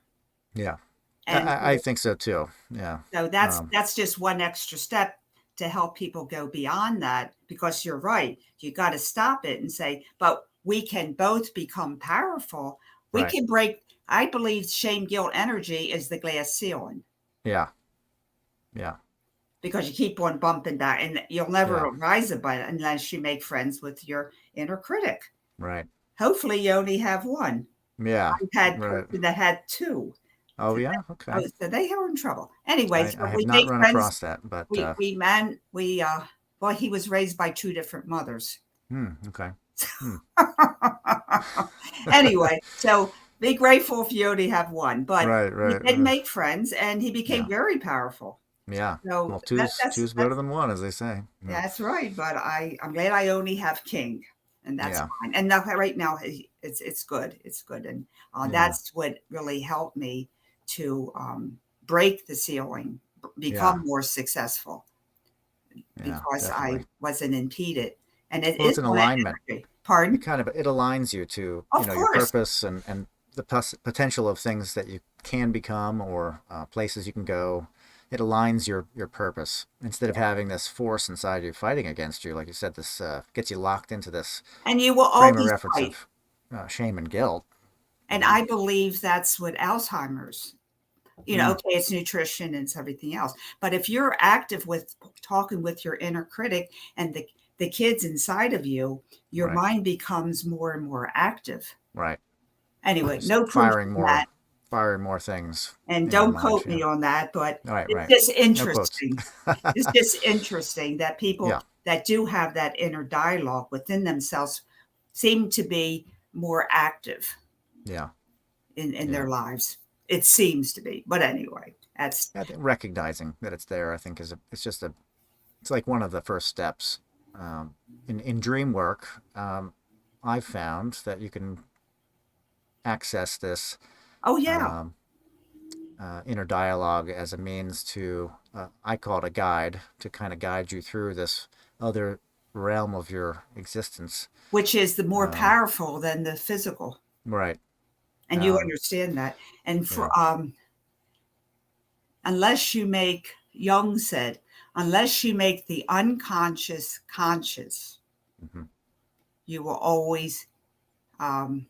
yeah, And I think so too. Yeah. so that's just one extra step to help people go beyond that, because you're right. You got to stop it and say, but we can both become powerful. We Right. can break. I believe shame, guilt, energy is the glass ceiling, Yeah. Yeah. because you keep on bumping back and you'll never Yeah. rise above it unless you make friends with your inner critic. Right. Hopefully you only have one. Yeah. I've had Right. person that had two. Oh So yeah. Okay. so they were in trouble. Anyway, I so have we not make run friends. across that, but We well, he was raised by two different mothers. okay. Hmm. Anyway, so be grateful if you only have one. But Right. he Right. did make friends, and he became Yeah. very powerful. Yeah. So Well, two's better than one, as they say. Yeah. that's right. But I'm glad I only have King, and that's Yeah. fine. And now, right now, it's good. It's good, and Yeah. that's what really helped me to break the ceiling, Yeah. become more successful, Yeah. because I Definitely. wasn't impeded. And it Well, it's is an on that alignment. energy. Pardon? It aligns you to Of your course. purpose and the potential of things that you can become, or places you can go. It aligns your purpose instead of having this force inside you fighting against you. Like you said, this gets you locked into this And you will frame of always reference fight. of shame and guilt. You And know. I believe that's what Alzheimer's, Mm, okay, it's nutrition and it's everything else. But if you're active with talking with your inner critic and the kids inside of you, your right. mind becomes more and more active. Right. Anyway, Just no proof of that. firing more things And in your don't mind. quote Yeah. me on that, but All right. it's Right. just No quotes. interesting. It's just interesting that people Yeah. that do have that inner dialogue within themselves seem to be more active Yeah. in Yeah. their lives. It seems to be. But anyway, that's I think recognizing that it's there, I think, it's like one of the first steps. In dream work, I've found that you can access this oh yeah. um, inner dialogue as a means to, I call it a guide, to kind of guide you through this other realm of your existence. Which is the more Um, powerful than the physical. right. And you Um, understand that. And yeah. for unless you make Jung said, unless you make the unconscious conscious, Hmm. you will always um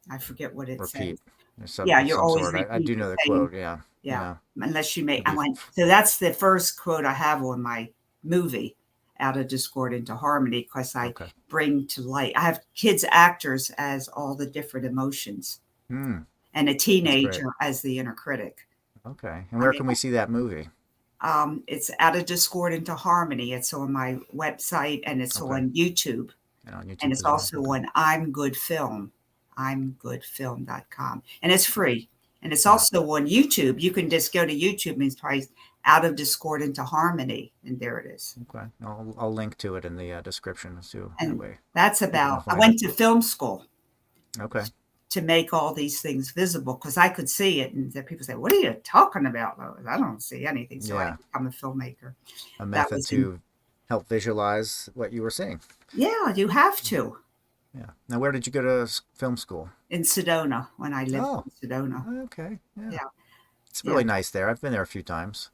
I forget what it Repeat. says. There's Yeah, of you're some always sort. I repeat do the know the same. quote. Yeah. Yeah. Yeah. Unless you make It'd I be. went so that's the first quote I have on my movie, Out of Discord into Harmony, because I Okay. bring to light. I have kids actors as all the different emotions, Hmm. and a That's great. teenager as the inner critic. Okay. And I where mean, can we see that movie? it's Out of Discord into Harmony. It's on my website and it's Okay. on YouTube. And on And YouTube it's as well. also Okay. on I'm Good Film, imgoodfilm.com. And it's free. And it's Yeah. also on YouTube. You can just go to YouTube and type Out of Discord into Harmony, and there it is. Okay. I'll link to it in the description so that And way that's people can about, I find it. went to film school Okay. to make all these things visible because I could see it. And people say, what are you talking about, Lois? I don't see anything. So I Yeah. become a filmmaker. A That method was in, to help visualize what you were seeing. yeah, you have to. Yeah. Now, where did you go to film school? In Sedona, when I lived Oh, in Sedona. okay. Yeah. Yeah, It's yeah. really nice there. I've been there a few times.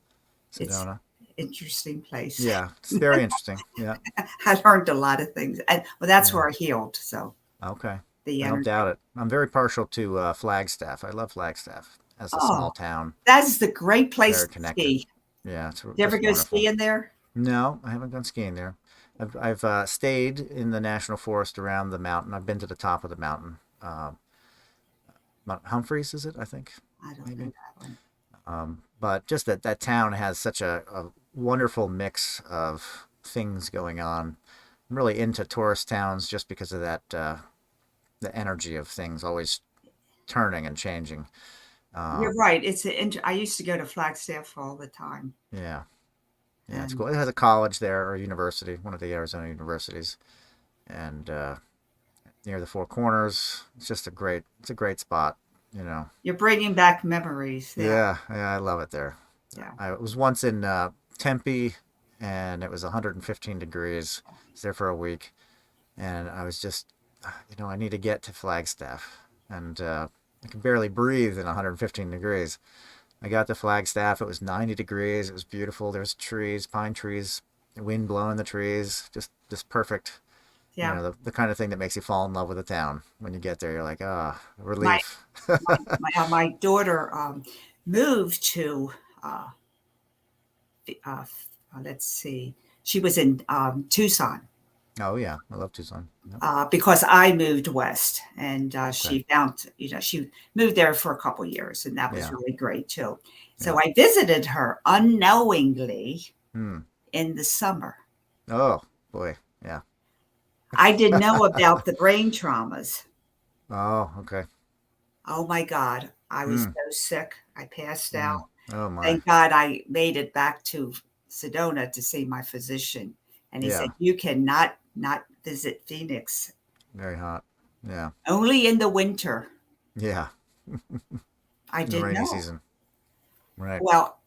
It's Sedona. interesting place. Yeah. It's very interesting. Yeah. I learned a lot of things. And well, that's Yeah. where I healed. So Okay. the I don't energy. doubt it. I'm very partial to Flagstaff. I love Flagstaff as a small Oh, town. that's the great place Very to connected. ski. Yeah. It's You ever just go wonderful. skiing there? No, I haven't gone skiing there. I've stayed in the national forest around the mountain. I've been to the top of the mountain. Mount Humphreys, is it? I think I don't know maybe. that one. But just that town has such a wonderful mix of things going on. I'm really into tourist towns just because of that the energy of things always turning and changing. You're Um, right. I used to go to Flagstaff all the time. yeah, yeah, it's And cool. It has a college there or university, one of the Arizona universities, and near the Four Corners. It's a great spot. You know. you're bringing back memories. Yeah. Yeah, yeah, I love it there. Yeah. I was once in Tempe, and it was 115 degrees. I was there for a week, and I was just, I need to get to Flagstaff, and I can barely breathe in 115 degrees. I got to Flagstaff. It was 90 degrees. It was beautiful. There's trees, pine trees, wind blowing the trees. Just perfect. You Yeah. know, the kind of thing that makes you fall in love with the town. When you get there, you're like, ah, My relief. my daughter moved to uh, uh, let's see, she was in Tucson Oh yeah, I love Tucson. Yep. because I moved west, and Okay. she found, she moved there for a couple years, and that was Yeah. really great too. Yeah. So I visited her unknowingly Hmm. in the summer. Oh boy. Yeah. I didn't know about the brain traumas. Oh, okay. Oh my God, I was Hmm. so sick. I passed Hmm. out. Oh my. Thank God I made it back to Sedona to see my physician. And he said, Yeah. you cannot not visit Phoenix, Very hot. Yeah. only in the winter. Yeah. I In the didn't rainy know. season. Right. Well,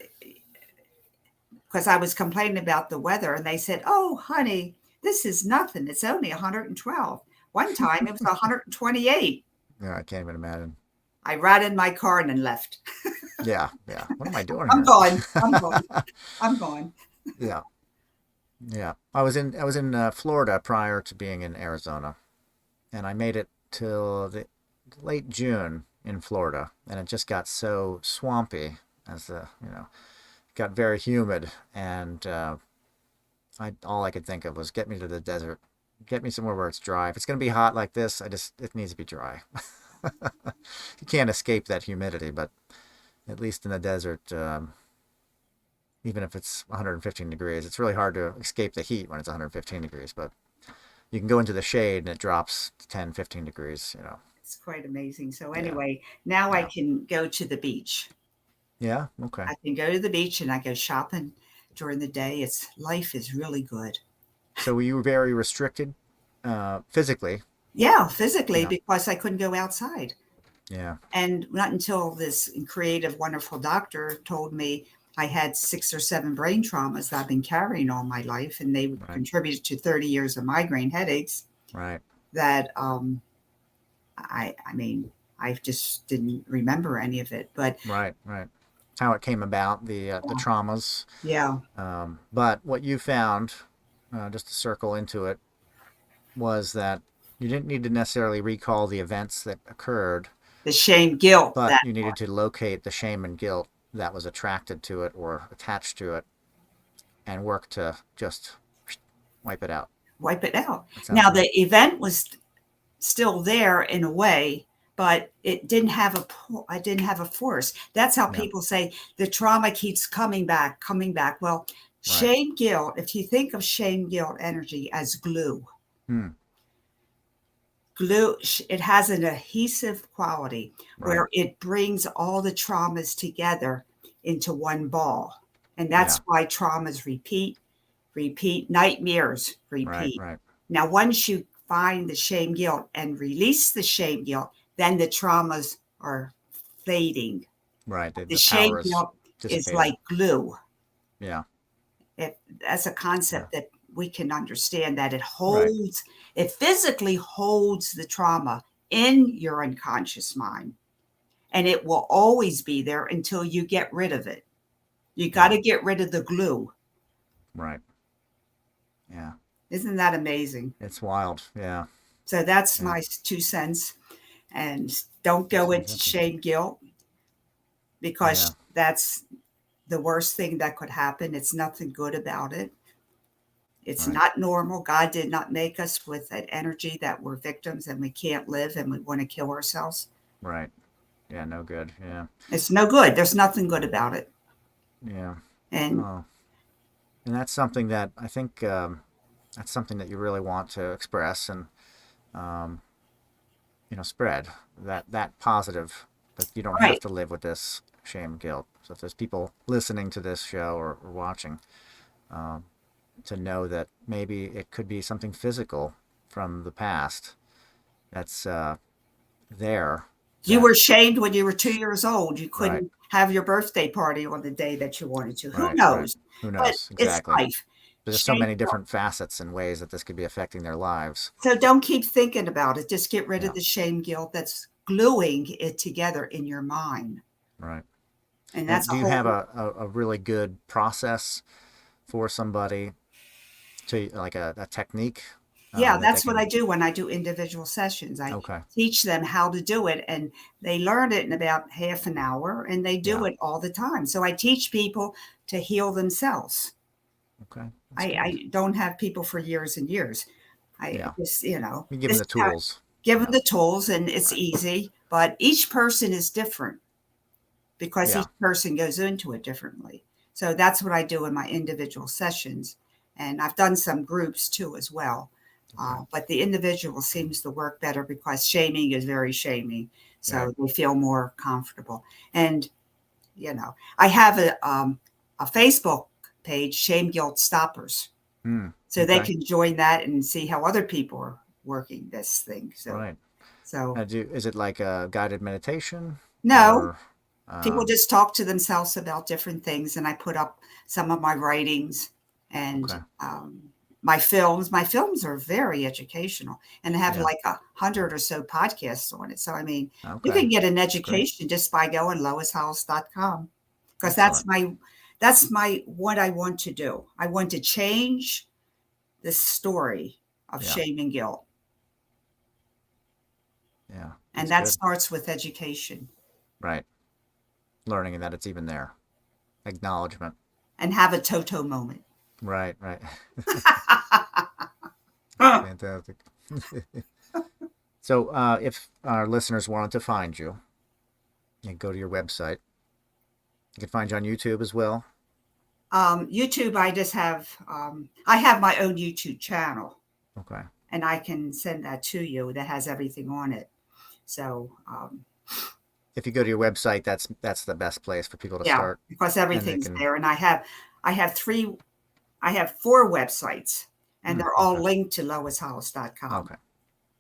because I was complaining about the weather, and they said, oh, honey, this is nothing. It's only 112. One time it was 128. Yeah. I can't even imagine. I ran in my car and then left. Yeah. Yeah. What am I doing I'm here? gone. I'm gone. I'm gone. Yeah. Yeah. I was in Florida prior to being in Arizona, and I made it till the late June in Florida, and it just got so swampy as the got very humid, and I all I could think of was get me to the desert, get me somewhere where it's dry. If it's gonna be hot like this, it needs to be dry. You can't escape that humidity, but at least in the desert, even if it's 115 degrees, it's really hard to escape the heat when it's 115 degrees. But you can go into the shade and it drops to 10, 15 degrees. It's quite amazing. So Yeah, anyway, now I yeah, can go to the beach. yeah. Okay. I can go to the beach and I go shopping during the day. It's life is really good. So were you very restricted physically? Yeah, physically Yeah, because I couldn't go outside. yeah. And not until this creative, wonderful doctor told me I had 6 or 7 brain traumas that I've been carrying all my life, and they Right, contributed to 30 years of migraine headaches. right, That I mean, I just didn't remember any of it. But right, right. How it came about, the traumas. yeah, But what you found, just to circle into it, was that you didn't need to necessarily recall the events that occurred, the shame, guilt, but that you needed to locate the shame and guilt that was attracted to it or attached to it and work to just wipe it out. wipe it out. That sounds Now right. the event was still there in a way, but it didn't have a I didn't have a force. That's how Yeah, people say the trauma keeps coming back, coming back. Well, right. shame, guilt, if you think of shame, guilt energy as glue, Hmm, glue, it has an adhesive quality right. where it brings all the traumas together into one ball. And that's Yeah, why traumas repeat, repeat, nightmares right, repeat. right, Now, once you find the shame, guilt, and release the shame, guilt, then the traumas are fading. right. The The shame, power is guilt is dissipating. like glue. Yeah, If that's a yeah, concept that we can understand, that it right. holds, it physically holds the trauma in your unconscious mind, and it will always be there until you get rid of it. You got Yeah, to get rid of the glue. right. Yeah. Isn't that amazing? It's wild. Yeah, So that's yeah. my 2 cents. And don't It go sounds into interesting. shame, guilt, Yeah, because that's the worst thing that could happen. It's nothing good about it. It's right, not normal. God did not make us with that energy that we're victims and we can't live and we want to kill ourselves. right. Yeah, no good. Yeah, It's no good. There's nothing good about it. yeah. And Oh, and that's something that I think that's something that you really want to express and um, spread that positive that you don't have right, to live with this shame and guilt. So if there's people listening to this show or watching, um, to know that maybe it could be something physical from the past that's there. you That were shamed when you were 2 years old. You right, couldn't have your birthday party on the day that you wanted to. Who right, right. knows? Who But knows it's exactly? life. But there's so Shame. many different facets and ways that this could be affecting their lives. So don't keep thinking about it. Just get rid of Yeah, the shame, guilt that's gluing it together in your mind. right. And And that's a do you have whole, a really good process for somebody to like a technique yeah, that they that's what I can? do when I do individual sessions. I Okay. teach them how to do it, and they learn it in about half an hour, and they do Yeah. it all the time. So I teach people to heal themselves. Okay. That's good. I don't have people for years and years. I Yeah. just, You give them this the is how, tools. give them Yeah. the tools, and it's Right. easy, but each person is different because Yeah. each person goes into it differently. So that's what I do in my individual sessions. And I've done some groups too as well. Okay. But the individual seems to work better because shaming is very shaming. Right. So they feel more comfortable. And, I have a Facebook page, Shame Guilt Stoppers. Hmm. So they Okay. can join that and see how other people are working this thing. Right. So Is it like a guided meditation no, or? people Um, just talk to themselves about different things, and I put up some of my writings and okay. my films. My films are very educational, and I have Yeah. like 100 or so podcasts on it. So I mean, you Okay. can get an That's great. education just by going loishollis.com, because Excellent. that's my what I want to do. I want to change the story of Yeah. shame and guilt, Yeah. and That's that good. starts with education. Right. Learning that it's even there. Acknowledgement. And have a Toto moment. Right. Right. Fantastic. So, if our listeners wanted to find you, you can go to your website. You can find you on YouTube as well. YouTube, I have my own YouTube channel, Okay. and I can send that to you. That has everything on it. So If you go to your website, that's the best place for people to yeah, start, because and they everything's can. there, and I have four websites, and they're all Okay. linked to loishollis.com. Okay.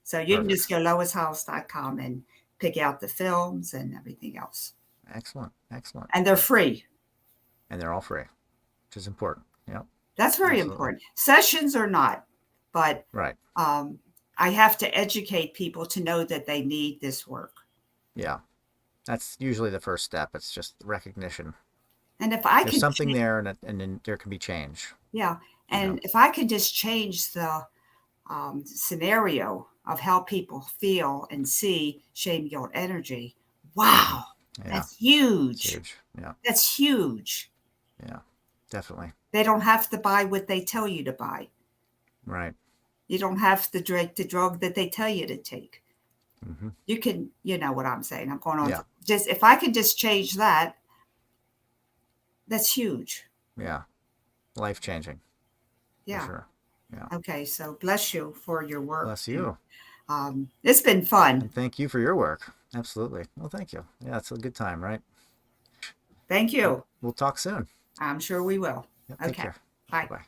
So you can just Perfect. go loishollis.com and pick out the films and everything else, Excellent. Excellent. and they're free. And they're all free, which is important. Yep. That's very Absolutely. important. Sessions are not, but Right. um, I have to educate people to know that they need this work. Yeah. That's usually the first step. It's just recognition. And if I There's can, something there, and then there can be change. yeah, You know. and if I can just change the scenario of how people feel and see shame, guilt, energy, Hmm. wow, Yeah. that's It's huge. huge. Yeah. That's huge. Yeah. Definitely. They don't have to buy what they tell you to buy. Right. You don't have to drink the drug that they tell you to take. Hmm. You can, you know what I'm saying. I'm going on. Yeah. Just if I can just change that, that's huge. Yeah. Life changing for Yeah. sure. Yeah. Okay. So bless you for your work. Bless And you. it's been fun. And thank you for your work. Absolutely. Well, thank you. Yeah, it's a good time, right? Thank Well, you. we'll talk soon. I'm sure we will. Yep. Take Okay. care. Bye Bye. bye.